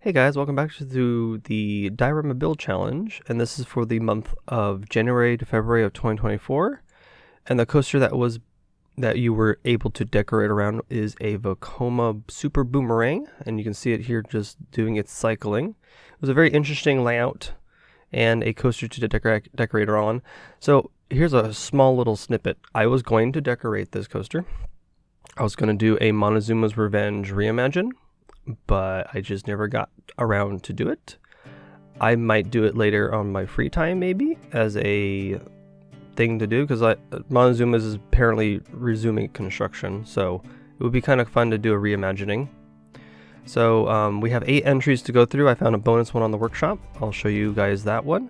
Hey guys, welcome back to the Diorama Build Challenge, and this is for the month of January to February of 2024. And the coaster that you were able to decorate around is a Vekoma Super Boomerang, and you can see it here just doing its cycling. It was a very interesting layout and a coaster to decorate on. So here's a small little snippet. I was going to decorate this coaster. I was going to do a Montezuma's Revenge Reimagine, but I just never got around to do it. I might do it later on my free time, maybe, as a thing to do, because Montezuma's is apparently resuming construction, so it would be kind of fun to do a reimagining. So we have 8 entries to go through. I found a bonus one on the workshop. I'll show you guys that one,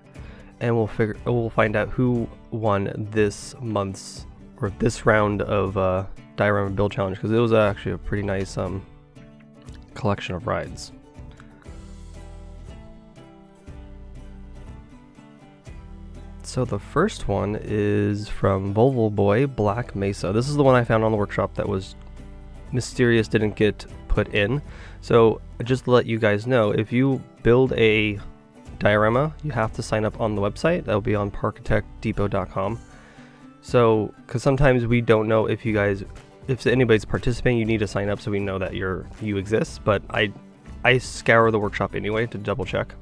and we'll find out who won this month's, or this round of Diorama Build Challenge, because it was actually a pretty nice collection of rides. So the first one is from Volvo Boy Black Mesa. This is the one I found on the workshop that was mysterious, didn't get put in. So just to let you guys know, if you build a diorama, you have to sign up on the website. That'll be on parkitectdepot.com. So, because sometimes we don't know if anybody's participating, you need to sign up so we know that you exist. But I scour the workshop anyway to double check.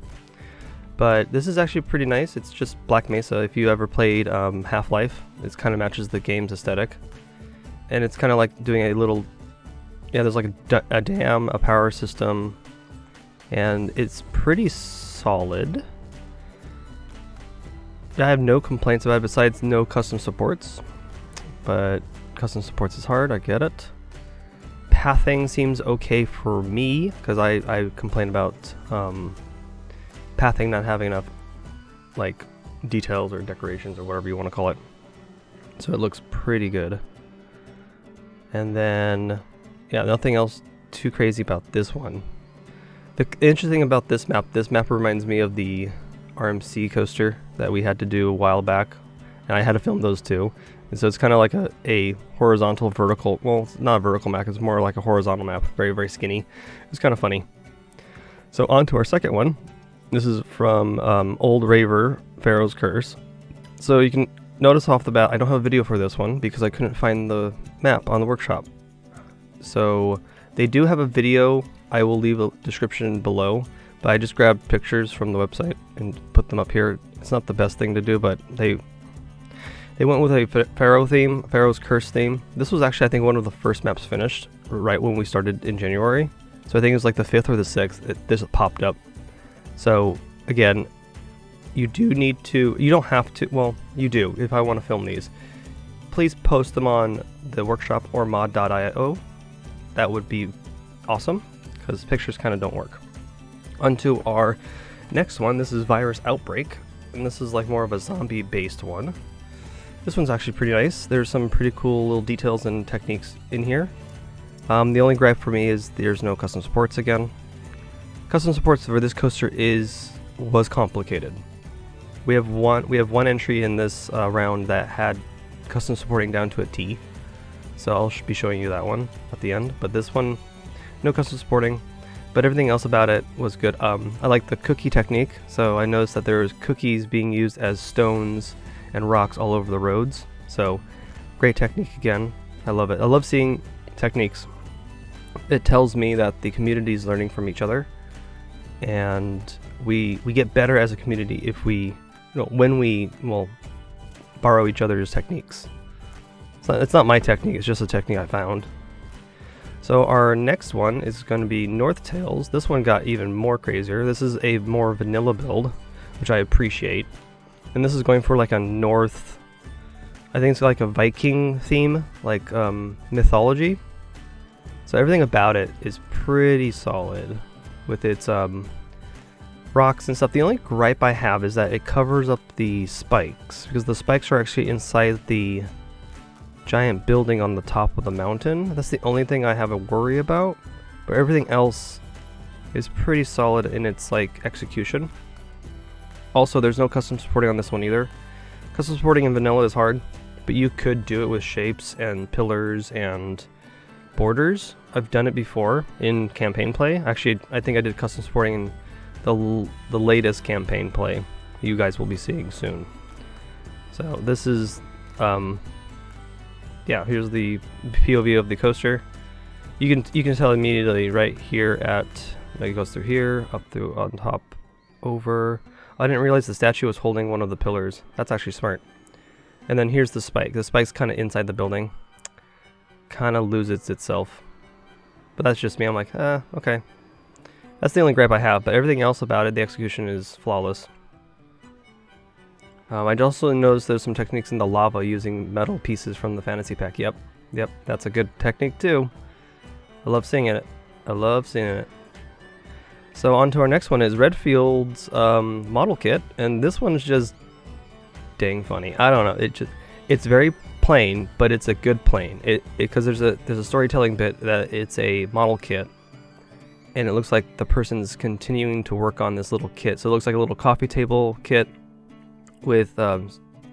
But this is actually pretty nice. It's just Black Mesa. If you ever played Half-Life, it kind of matches the game's aesthetic, and it's kind of like doing a little, there's like a dam, a power system, and it's pretty solid. I have no complaints about it besides no custom supports, but custom supports is hard, I get it. Pathing seems okay for me, because I complain about pathing not having enough like details or decorations or whatever you want to call it. So it looks pretty good. And then, nothing else too crazy about this one. The interesting thing about this map reminds me of the RMC coaster that we had to do a while back, and I had to film those too. And so it's kind of like a horizontal vertical, well, it's not a vertical map, it's more like a horizontal map, very, very skinny. It's kind of funny. So on to our second one. This is from Old Raver, Pharaoh's Curse. So you can notice off the bat, I don't have a video for this one because I couldn't find the map on the workshop. So they do have a video, I will leave a description below, but I just grabbed pictures from the website and put them up here. It's not the best thing to do, but they went with a Pharaoh's Curse theme. This was actually, I think, one of the first maps finished, right when we started in January. So I think it was like the 5th or the 6th, this popped up. So again, you don't have to, well, you do, if I want to film these. Please post them on the workshop or mod.io. That would be awesome, because pictures kind of don't work. Onto our next one. This is Virus Outbreak, and this is like more of a zombie based one. This one's actually pretty nice. There's some pretty cool little details and techniques in here. The only gripe for me is there's no custom supports again. Custom supports for this coaster was complicated. We have one entry in this round that had custom supporting down to a T, so I'll be showing you that one at the end. But this one, no custom supporting, but everything else about it was good. I like the cookie technique, so I noticed that there's cookies being used as stones and rocks all over the roads. So great technique again. I love it. I love seeing techniques. It tells me that the community is learning from each other, and we get better as a community if when we borrow each other's techniques. It's not my technique, it's just a technique I found. So our next one is going to be North Tales. This one got even more crazier. This is a more vanilla build, which I appreciate. And this is going for like a North, I think it's like a Viking theme, like mythology. So everything about it is pretty solid with its rocks and stuff. The only gripe I have is that it covers up the spikes, because the spikes are actually inside the giant building on the top of the mountain. That's the only thing I have a worry about, but everything else is pretty solid in its like execution. Also, there's no custom supporting on this one either. Custom supporting in vanilla is hard, but you could do it with shapes and pillars and borders. I've done it before in campaign play. Actually, I think I did custom supporting in the latest campaign play you guys will be seeing soon. So this is, yeah, here's the POV of the coaster. You can tell immediately right here at, it goes through here, up through on top, over. I didn't realize the statue was holding one of the pillars. That's actually smart. And then here's the spike. The spike's kind of inside the building. Kind of loses itself. But that's just me. I'm like, okay. That's the only gripe I have, but everything else about it, the execution is flawless. I also noticed there's some techniques in the lava using metal pieces from the fantasy pack. Yep, that's a good technique too. I love seeing it. I love seeing it. So on to our next one is Redfields model kit, and this one's just dang funny. I don't know. It's very plain, but it's a good plain. Because there's a storytelling bit that it's a model kit, and it looks like the person's continuing to work on this little kit. So it looks like a little coffee table kit with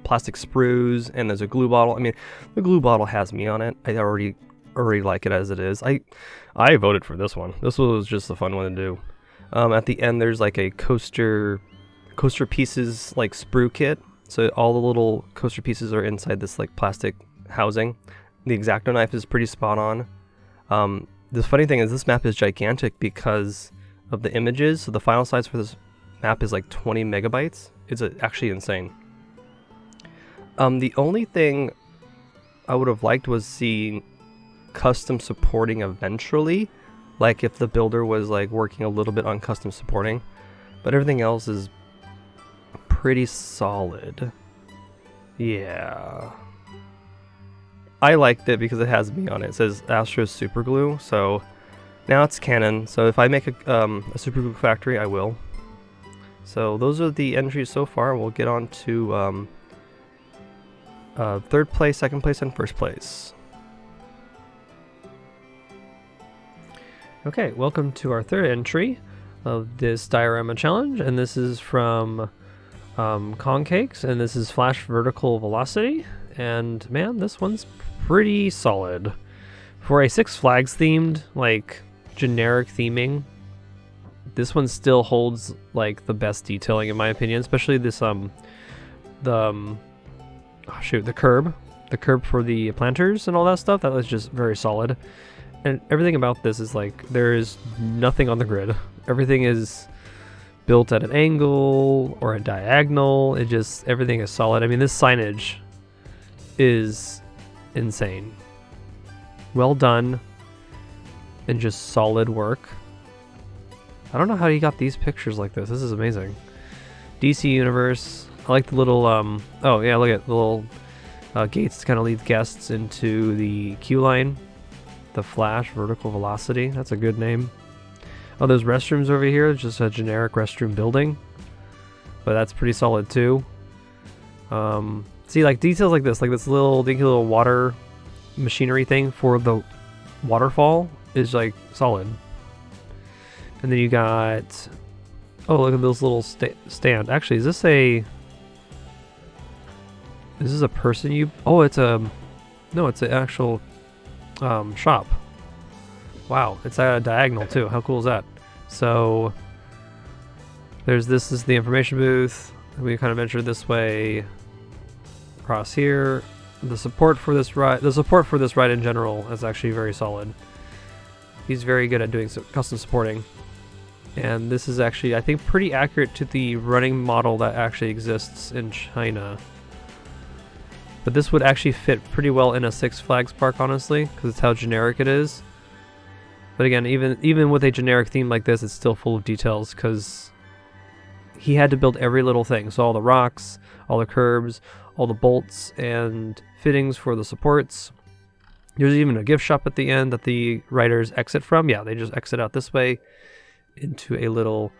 plastic sprues, and there's a glue bottle. I mean, the glue bottle has me on it. I already like it as it is. I voted for this one. This was just a fun one to do. At the end, there's like a coaster pieces like sprue kit. So all the little coaster pieces are inside this like plastic housing. The X-Acto knife is pretty spot on. The funny thing is this map is gigantic because of the images. So the file size for this map is like 20 megabytes. It's actually insane. The only thing I would have liked was seeing custom supporting eventually, like if the builder was like working a little bit on custom supporting, but everything else is pretty solid. Yeah, I liked it because it has me on it. It says Astro Super Glue, so now it's canon. So if I make a super glue factory, I will. So those are the entries so far. We'll get on to third place, second place, and first place. Okay, welcome to our third entry of this Diorama challenge, and this is from Concakes, and this is Flash Vertical Velocity, and man, this one's pretty solid. For a Six Flags themed, like, generic theming, this one still holds, like, the best detailing in my opinion, especially this, the curb. The curb for the planters and all that stuff, that was just very solid. And everything about this is like, there is nothing on the grid. Everything is built at an angle or a diagonal. Everything is solid. I mean, this signage is insane. Well done and just solid work. I don't know how you got these pictures like this. This is amazing. DC Universe. I like the little, oh yeah, look at the little gates to kind of lead guests into the queue line. The Flash Vertical Velocity. That's a good name. Oh, there's restrooms over here. It's just a generic restroom building, but that's pretty solid too. See, like details like this little dinky little water machinery thing for the waterfall is like solid. And then you got, oh, look at this little stand. Actually, is this a person you? Oh, it's an actual shop. Wow, it's at a diagonal too. How cool is that? So this is the information booth. We kind of ventured this way across here. The support for this ride in general is actually very solid. He's very good at doing custom supporting. And this is actually, I think, pretty accurate to the running model that actually exists in China. But this would actually fit pretty well in a Six Flags park, honestly, because it's how generic it is. But again, even with a generic theme like this, it's still full of details, because he had to build every little thing. So all the rocks, all the curbs, all the bolts and fittings for the supports. There's even a gift shop at the end that the riders exit from. Yeah, they just exit out this way into a little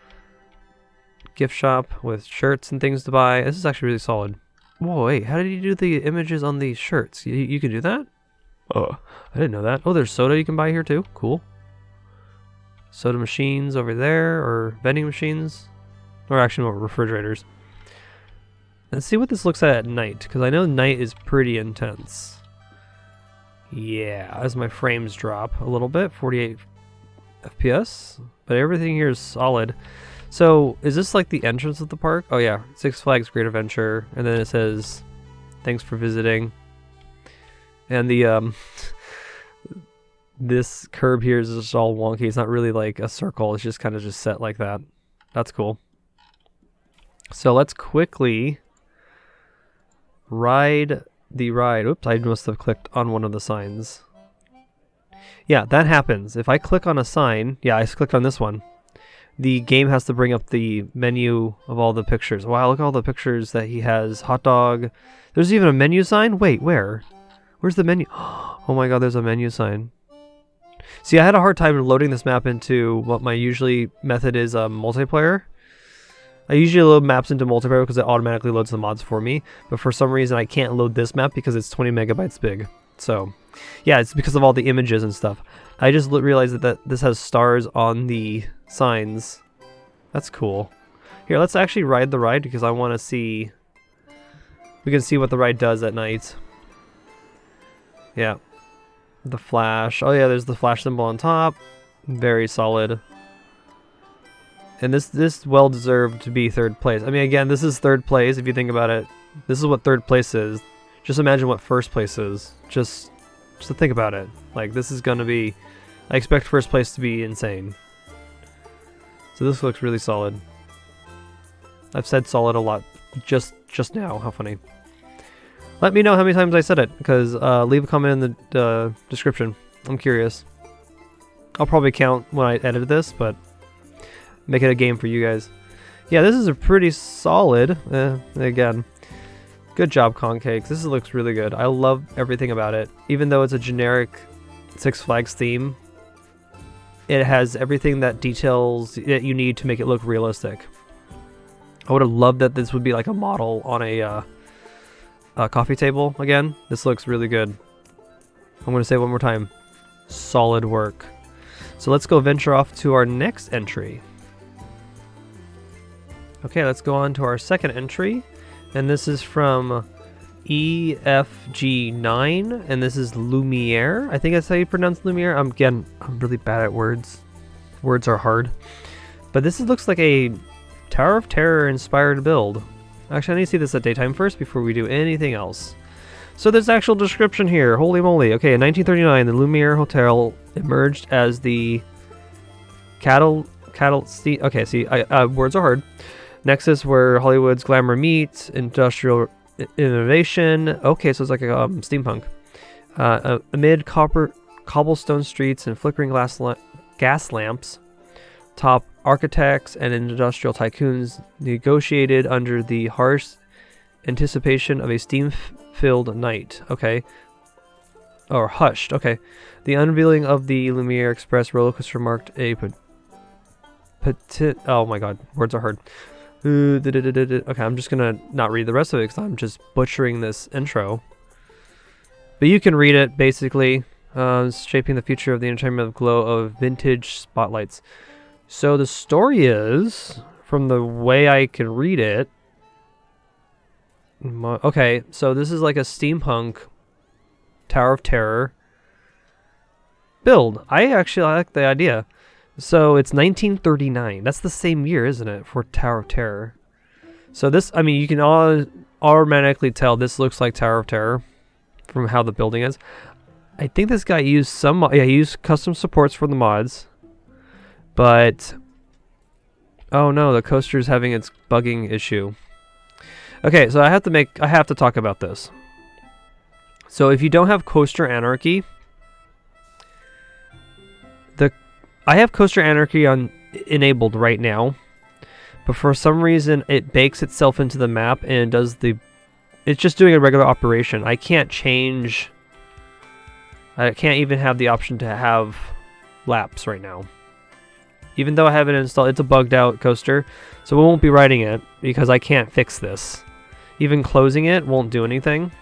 gift shop with shirts and things to buy. This is actually really solid. Whoa, wait, how did you do the images on these shirts? You can do that? Oh, I didn't know that. Oh, there's soda you can buy here too. Cool. Soda machines over there, or vending machines. Or actually more refrigerators. Let's see what this looks at night, because I know night is pretty intense. Yeah, as my frames drop a little bit, 48 FPS, but everything here is solid. So, is this like the entrance of the park? Oh yeah, Six Flags Great Adventure, and then it says, thanks for visiting. And the, this curb here is just all wonky. It's not really like a circle, it's just kind of just set like that. That's cool. So let's quickly ride the ride. Oops, I must have clicked on one of the signs. Yeah, that happens. If I click on a sign, yeah, I clicked on this one. The game has to bring up the menu of all the pictures. Wow, look at all the pictures that he has. Hot dog. There's even a menu sign? Wait, where? Where's the menu? Oh my god, there's a menu sign. See, I had a hard time loading this map into what my usually method is multiplayer. I usually load maps into multiplayer because it automatically loads the mods for me. But for some reason, I can't load this map because it's 20 megabytes big. So, yeah, it's because of all the images and stuff. I just realized that this has stars on the signs. That's cool. Here, let's actually ride the ride because I want to see... We can see what the ride does at night. Yeah. The flash. Oh yeah, there's the flash symbol on top. Very solid. And this well deserved to be third place. I mean, again, this is third place if you think about it. This is what third place is. Just imagine what first place is. Just to think about it. Like, this is gonna be... I expect first place to be insane. So this looks really solid. I've said solid a lot just now. How funny. Let me know how many times I said it, because leave a comment in the description. I'm curious. I'll probably count when I edit this, but make it a game for you guys. Yeah, this is a pretty solid, again, good job Concakes. This looks really good. I love everything about it. Even though it's a generic Six Flags theme, it has everything that details that you need to make it look realistic. I would have loved that this would be like a model on a coffee table again. This looks really good. I'm going to say it one more time. Solid work. So let's go venture off to our next entry. Okay, let's go on to our second entry. And this is from EFG9. And this is Lumiere. I think that's how you pronounce Lumiere. I'm really bad at words. Words are hard. But this looks like a Tower of Terror inspired build. Actually, I need to see this at daytime first before we do anything else. So there's actual description here. Holy moly. Okay, in 1939, the Lumiere Hotel emerged as the okay, see, words are hard. Nexus where Hollywood's glamour meets industrial innovation. Okay, so it's like a steampunk. Amid cobblestone streets and flickering gas lamps, top architects and industrial tycoons negotiated under the harsh anticipation of a steam-filled night. Okay. Or hushed. Okay. The unveiling of the Lumiere Express roller coaster marked a oh my god, words are hard. Okay, I'm just gonna not read the rest of it because I'm just butchering this intro. But you can read it, basically. Shaping the future of the entertainment glow of vintage spotlights. So the story is, from the way I can read it... Okay, so this is like a steampunk Tower of Terror build. I actually like the idea. So it's 1939. That's the same year, isn't it, for Tower of Terror? So this, I mean, you can automatically tell this looks like Tower of Terror from how the building is. I think this guy used some... Yeah, he used custom supports for the mods. But... Oh no, the coaster's having its bugging issue. Okay, so I have to talk about this. So if you don't have Coaster Anarchy... I have Coaster Anarchy enabled right now. But for some reason, it bakes itself into the map and does the... It's just doing a regular operation. I can't change... I can't even have the option to have laps right now. Even though I have it installed, it's a bugged out coaster. So we won't be riding it because I can't fix this. Even closing it won't do anything.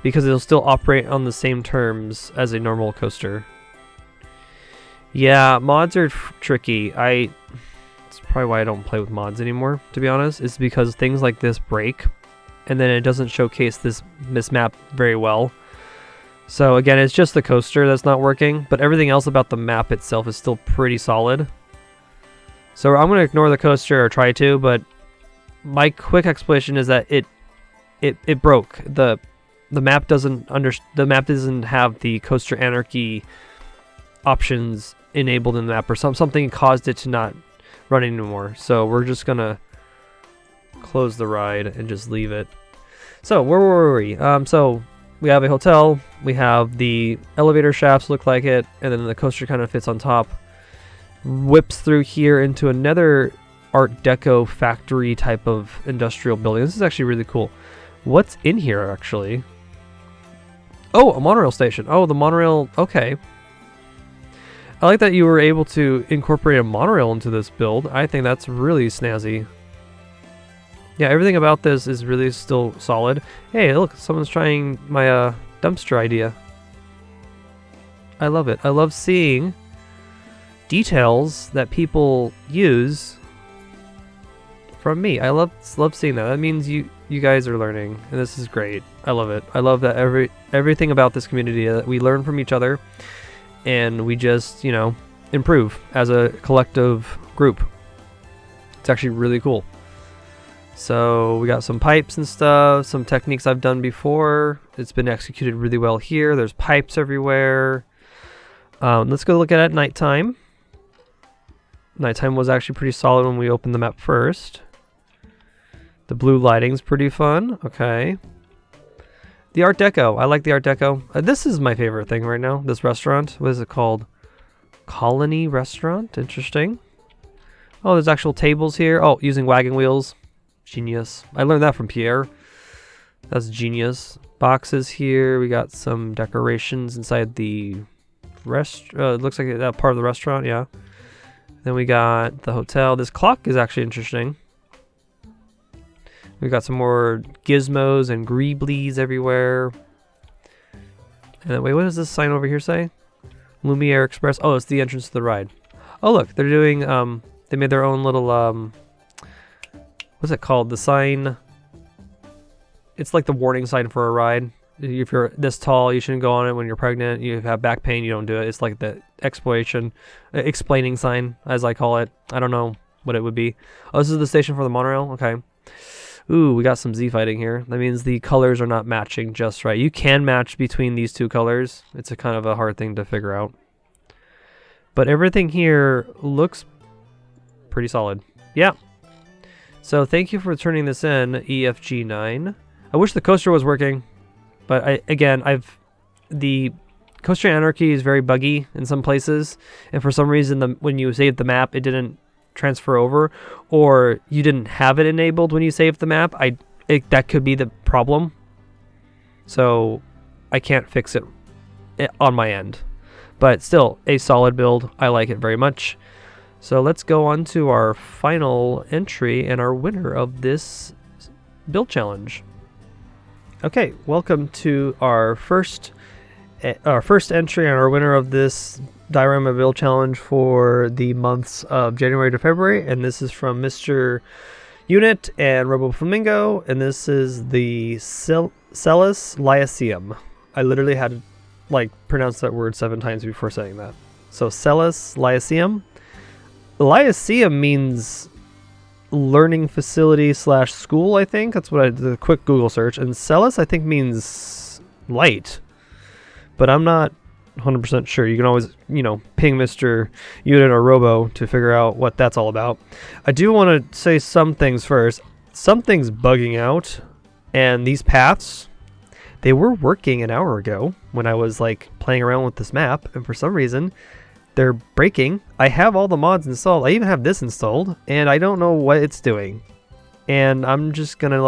Because it'll still operate on the same terms as a normal coaster. Yeah, mods are tricky. It's probably why I don't play with mods anymore, to be honest. It's because things like this break. And then it doesn't showcase this map very well. So again, it's just the coaster that's not working, but everything else about the map itself is still pretty solid. So I'm going to ignore the coaster, or try to, but my quick explanation is that it broke. The map doesn't have the coaster anarchy options enabled in the map, or something caused it to not run anymore. So we're just gonna close the ride and just leave it. So where were we? So we have a hotel, we have the elevator shafts look like it, and then the coaster kind of fits on top, whips through here into another Art Deco factory type of industrial building. This is actually really cool. What's in here actually? Oh, a monorail station. Oh, the monorail. Okay. I like that you were able to incorporate a monorail into this build. I think that's really snazzy. Yeah, everything about this is really still solid. Hey, look, someone's trying my dumpster idea. I love it. I love seeing details that people use from me. I love seeing that. That means you guys are learning, and this is great. I love it. I love that everything about this community, that we learn from each other, and we just, you know, improve as a collective group. It's actually really cool. So we got some pipes and stuff, some techniques I've done before. It's been executed really well here. There's pipes everywhere. Let's go look at nighttime. Nighttime was actually pretty solid when we opened the map first. The blue lighting's pretty fun. Okay. The Art Deco. I like the Art Deco. This is my favorite thing right now. This restaurant. What is it called? Colony Restaurant. Interesting. Oh, there's actual tables here. Oh, using wagon wheels. Genius. I learned that from Pierre. That's genius. Boxes here. We got some decorations inside the it looks like that part of the restaurant. Yeah. Then we got the hotel. This clock is actually interesting. We got some more gizmos and greeblies everywhere. And then, wait, what does this sign over here say? Lumiere Express. Oh, it's the entrance to the ride. Oh, look, they're doing, they made their own little, what's it called? The sign. It's like the warning sign for a ride. If you're this tall, you shouldn't go on it. When you're pregnant, you have back pain, you don't do it. It's like the explaining sign, as I call it. I don't know what it would be. Oh, this is the station for the monorail? Okay. Ooh, we got some Z fighting here. That means the colors are not matching just right. You can match between these two colors. It's a kind of a hard thing to figure out. But everything here looks pretty solid. Yeah. So thank you for turning this in, EFG9. I wish the coaster was working, but the Coaster Anarchy is very buggy in some places, and for some reason when you saved the map, it didn't transfer over, or you didn't have it enabled when you saved the map. That could be the problem. So I can't fix it on my end. But still, a solid build. I like it very much. So let's go on to our final entry and our winner of this build challenge. Okay, welcome to our first entry and our winner of this Diorama build challenge for the months of January to February, and this is from Mr. Unit and Robo Flamingo, and this is the Celislium. I literally had to pronounce that word 7 times before saying that. So Celislium. Lyceum means learning facility / school, I think. That's what I did a quick Google search. And Celis, I think, means light. But I'm not 100% sure. You can always, ping Mr. Unit or Robo to figure out what that's all about. I do want to say some things first. Something's bugging out. And these paths, they were working an hour ago when I was playing around with this map. And for some reason, they're breaking. I have all the mods installed. I even have this installed, and I don't know what it's doing. And I'm just gonna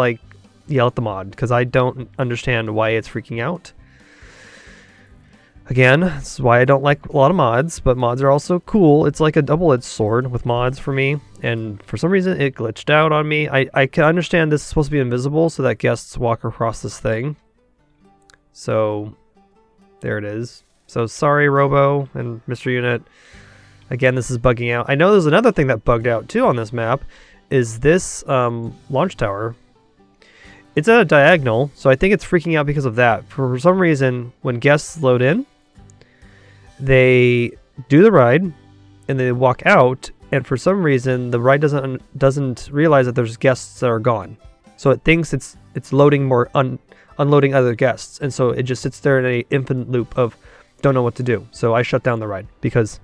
yell at the mod because I don't understand why it's freaking out. Again, this is why I don't like a lot of mods, but mods are also cool. It's like a double-edged sword with mods for me, and for some reason it glitched out on me. I can understand this is supposed to be invisible so that guests walk across this thing. So there it is. So sorry, Robo and Mr. Unit. Again, this is bugging out. I know there's another thing that bugged out too on this map, is this launch tower. it's at a diagonal, so I think it's freaking out because of that. For some reason, when guests load in, they do the ride, and they walk out, and for some reason, the ride doesn't realize that there's guests that are gone. So it thinks it's loading more, unloading other guests, and so it just sits there in an infinite loop of don't know what to do. So I shut down the ride because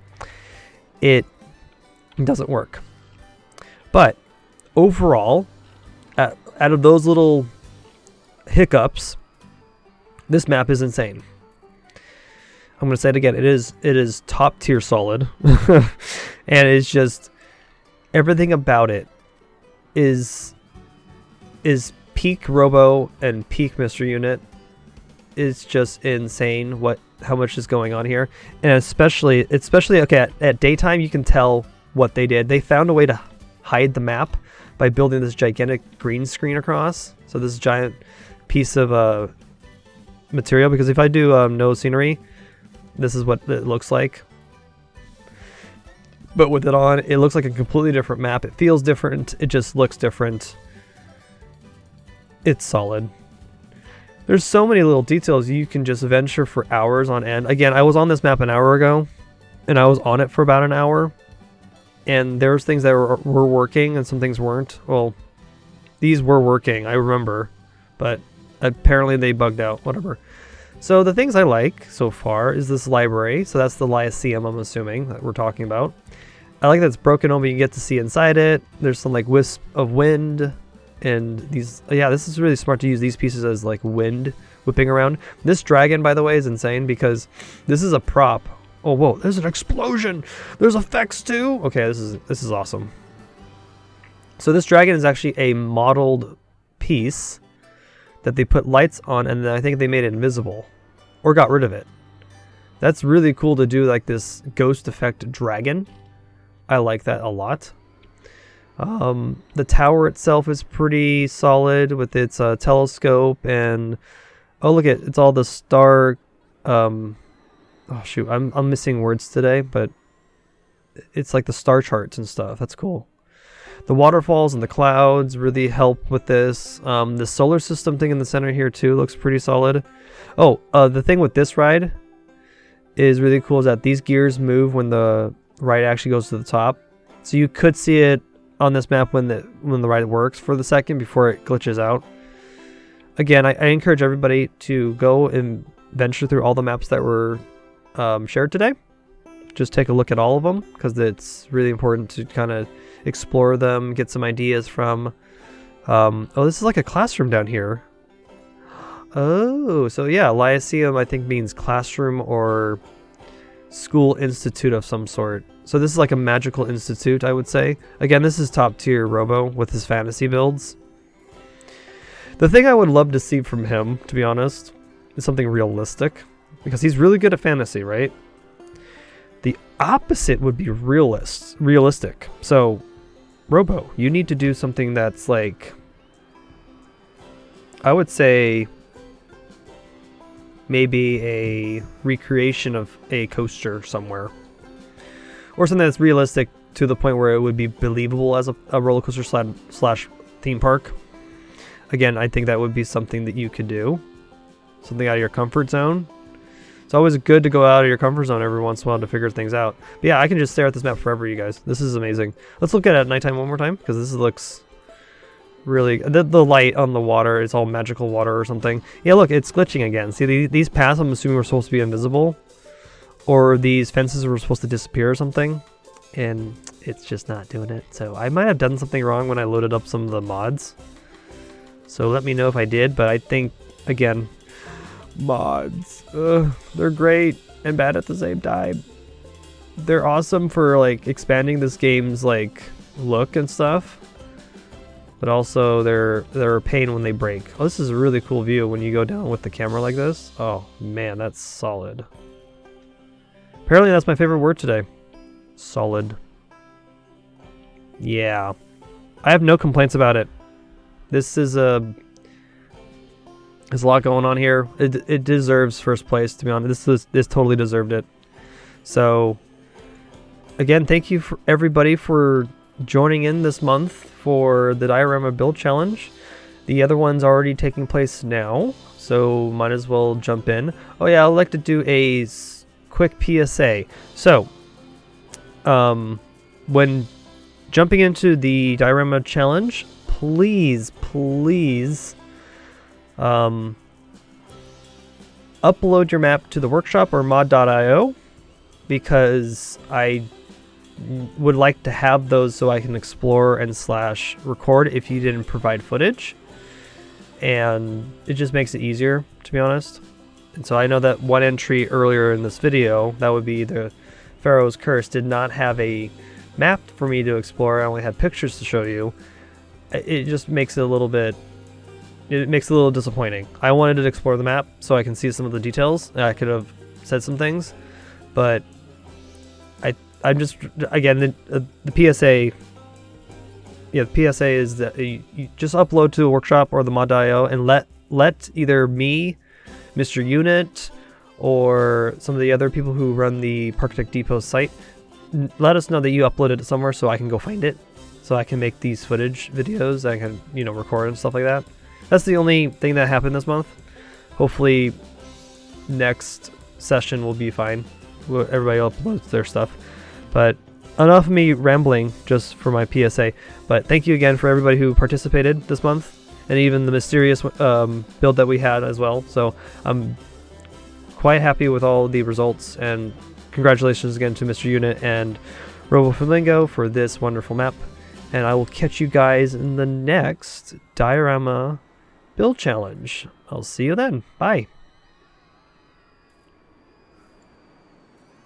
it doesn't work. But overall, out of those little hiccups, this map is insane. I'm going to say it again. It is top tier solid. And it's just everything about it is peak Robo and peak Mr. Unit. Is just insane how much is going on here. And especially okay, at daytime you can tell what they did. They found a way to hide the map by building this gigantic green screen across. So this giant piece of material, because if I do no scenery, this is what it looks like. But with it on, it looks like a completely different map. It feels different. It just looks different. It's solid. There's so many little details you can just venture for hours on end. Again, I was on this map an hour ago, and I was on it for about an hour. And there was things that were working, and some things weren't. Well, these were working, I remember. But apparently they bugged out, whatever. So the things I like so far is this library. So that's the Lyceum, I'm assuming, that we're talking about. I like that it's broken open, you get to see inside it. There's some like wisp of wind. And these, yeah, this is really smart to use these pieces as like wind whipping around. This dragon, by the way, is insane because this is a prop. Oh, whoa, there's an explosion. There's effects too. Okay, this is awesome. So this dragon is actually a modeled piece that they put lights on, and then I think they made it invisible or got rid of it. That's really cool to do, like this ghost effect dragon. I like that a lot. The tower itself is pretty solid with its telescope, and oh, look at it's all the star. Oh shoot, I'm missing words today, but it's like the star charts and stuff. That's cool. The waterfalls and the clouds really help with this. The solar system thing in the center here too looks pretty solid. Oh, the thing with this ride is really cool is that these gears move when the ride actually goes to the top, so you could see it on this map when the ride works for the second before it glitches out. Again, I encourage everybody to go and venture through all the maps that were shared today. Just take a look at all of them because it's really important to kind of explore them, get some ideas from. Oh, this is like a classroom down here. Oh, so yeah, Lyceum I think means classroom or school institute of some sort. So this is like a magical institute, I would say. Again, this is top tier Robo with his fantasy builds. The thing I would love to see from him, to be honest, is something realistic. Because he's really good at fantasy, right? The opposite would be realistic. So, Robo, you need to do something that's like, I would say, maybe a recreation of a coaster somewhere. Or something that's realistic to the point where it would be believable as a roller coaster slash theme park. Again, I think that would be something that you could do. Something out of your comfort zone. It's always good to go out of your comfort zone every once in a while to figure things out. But yeah, I can just stare at this map forever, you guys. This is amazing. Let's look at it at nighttime one more time, because this looks really... The light on the water, it's all magical water or something. Yeah, look, it's glitching again. See, these paths I'm assuming were supposed to be invisible. Or these fences were supposed to disappear or something. And it's just not doing it. So I might have done something wrong when I loaded up some of the mods. So let me know if I did, but I think, again... mods, they're great and bad at the same time. They're awesome for like expanding this game's like look and stuff, but also they're a pain when they break. Oh, this is a really cool view when you go down with the camera like this. Oh man, that's solid. Apparently that's my favorite word today. Solid. Yeah, I have no complaints about it. There's a lot going on here. It deserves first place, to be honest. This totally deserved it. So, again, thank you for everybody for joining in this month for the Diorama Build Challenge. The other one's already taking place now, so might as well jump in. Oh yeah, I'd like to do a quick PSA. So, when jumping into the Diorama challenge, please, upload your map to the workshop or mod.io, because I would like to have those so I can explore and / record if you didn't provide footage, and it just makes it easier, to be honest. And so I know that one entry earlier in this video, that would be the Pharaoh's Curse, did not have a map for me to explore. I only had pictures to show you. It just makes it a little bit, it makes it a little disappointing. I wanted to explore the map so I can see some of the details. I could have said some things, but I'm just, again, the PSA, yeah, the PSA is that you just upload to a workshop or the mod.io and let either me, Mr. Unit, or some of the other people who run the Parkitect Depot site, let us know that you uploaded it somewhere so I can go find it, so I can make these footage videos. I can, you know, record and stuff like that. That's the only thing that happened this month. Hopefully next session will be fine. Everybody uploads their stuff. But enough of me rambling just for my PSA. But thank you again for everybody who participated this month, and even the mysterious build that we had as well. So I'm quite happy with all the results, and congratulations again to Mr. Unit and RoboFlamingo for this wonderful map. And I will catch you guys in the next Diorama build challenge. I'll see you then. Bye.